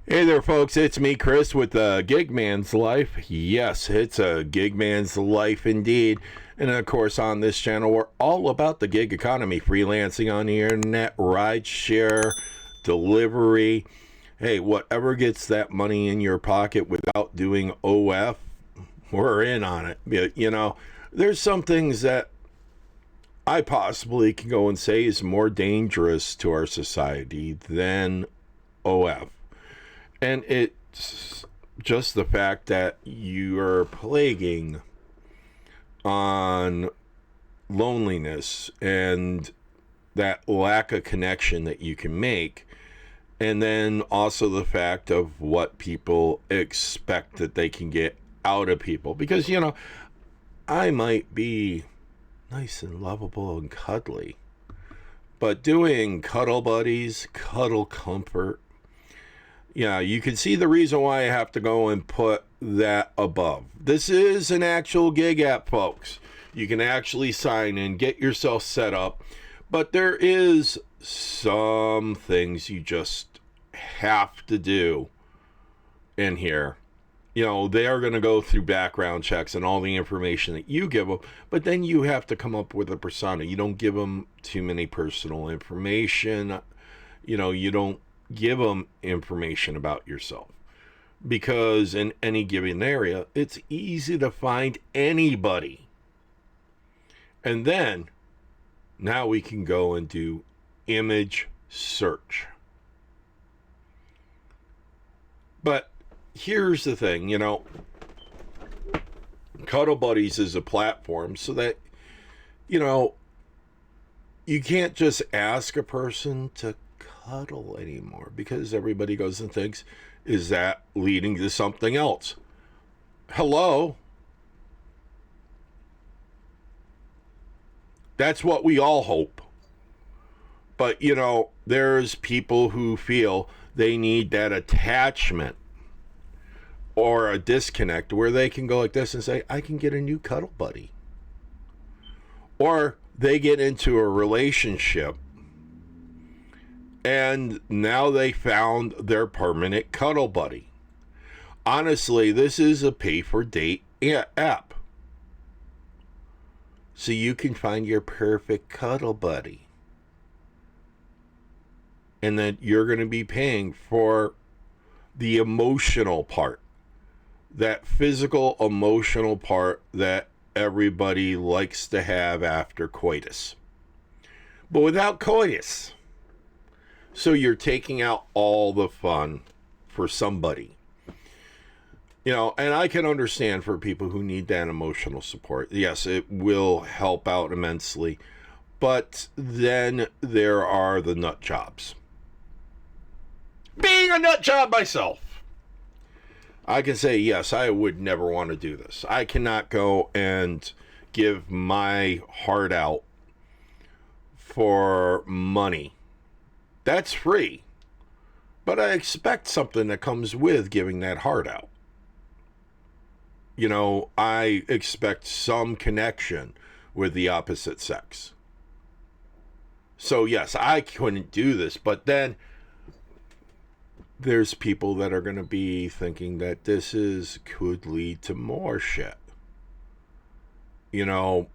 Hey there, folks. It's me, Chris, with the Gig Man's Life. Yes, it's a Gig Man's Life indeed. And of course, on this channel, we're all about the gig economy, freelancing on the internet, rideshare, delivery. Hey, whatever gets that money in your pocket without doing OF, we're in on it. You know, there's some things that I possibly can go and say is more dangerous to our society than OF. And it's just the fact that you are plaguing on loneliness and that lack of connection that you can make. And then also the fact of what people expect that they can get out of people. Because, you know, I might be nice and lovable and cuddly, but doing CuddleBuddies, Cuddle Comfort, yeah, you can see the reason why I have to go and put that above. This is an actual gig app, folks. You can actually sign in, get yourself set up, but there is some things you just have to do in here. You know, they are going to go through background checks and all the information that you give them, but then you have to come up with a persona. You don't give them too many personal information. You know, you don't give them information about yourself, because in any given area it's easy to find anybody. And then now we can go and do image search. But here's the thing, you know, CuddleBuddies is a platform so that, you know, you can't just ask a person to cuddle anymore, because everybody goes and thinks, is that leading to something else? Hello? That's what we all hope. But, you know, there's people who feel they need that attachment or a disconnect where they can go like this and say, I can get a new cuddle buddy. Or they get into a relationship and now they found their permanent cuddle buddy. Honestly, this is a pay-for-date app. So you can find your perfect cuddle buddy. And then you're going to be paying for the emotional part. That physical, emotional part that everybody likes to have after coitus. But without coitus. So you're taking out all the fun for somebody. You know, and I can understand for people who need that emotional support. Yes, it will help out immensely. But then there are the nut jobs. Being a nut job myself, I can say, yes, I would never want to do this. I cannot go and give my heart out for money. That's free. But I expect something that comes with giving that heart out. You know, I expect some connection with the opposite sex. So yes, I couldn't do this. But then there's people that are going to be thinking that this could lead to more shit. You know,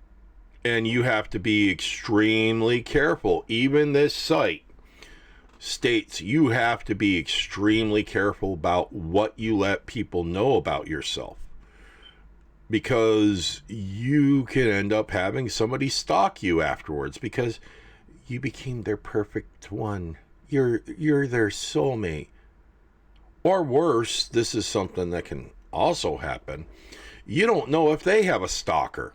and you have to be extremely careful. Even this site states you have to be extremely careful about what you let people know about yourself, because you can end up having somebody stalk you afterwards because you became their perfect one. You're their soulmate. Or worse, this is something that can also happen. You don't know if they have a stalker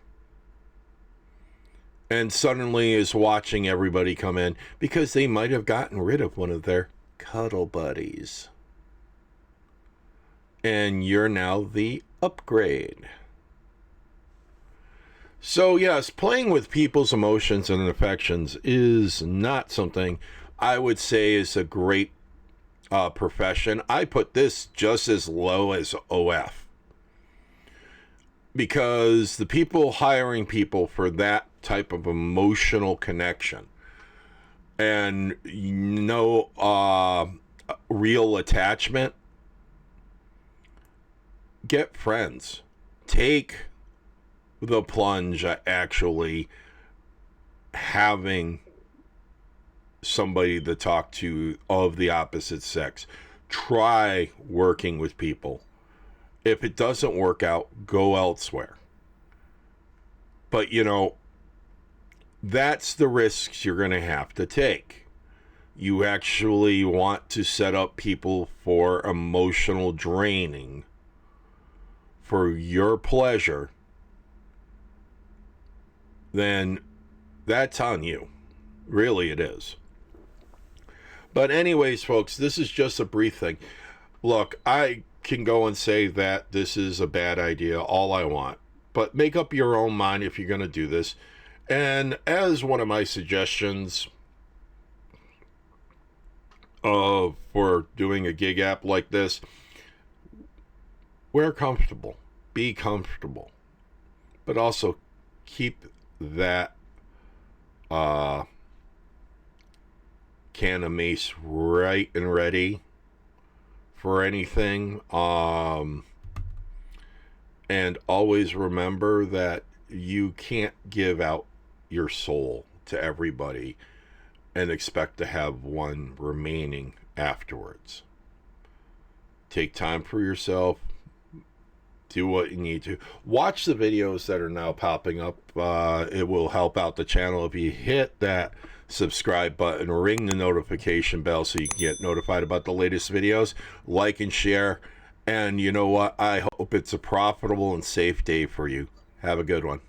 and suddenly is watching everybody come in because they might have gotten rid of one of their cuddle buddies. And you're now the upgrade. So yes, playing with people's emotions and affections is not something I would say is a great profession. I put this just as low as OF. Because the people hiring people for that type of emotional connection and no real attachment get friends. Take the plunge at actually having somebody to talk to of the opposite sex. Try working with people. If it doesn't work out, go elsewhere. But, you know, that's the risks you're going to have to take. You actually want to set up people for emotional draining for your pleasure, then that's on you. Really, it is. But anyways, folks, this is just a brief thing. Look, I can go and say that this is a bad idea all I want, but make up your own mind if you're going to do this. And as one of my suggestions for doing a gig app like this, wear comfortable, be comfortable, but also keep that can of mace right and ready for anything. And always remember that you can't give out your soul to everybody and expect to have one remaining afterwards. Take time for yourself. Do what you need to. Watch the videos that are now popping up. It will help out the channel if you hit that subscribe button, ring the notification bell so you can get notified about the latest videos. Like and share. And you know what? I hope it's a profitable and safe day for you. Have a good one.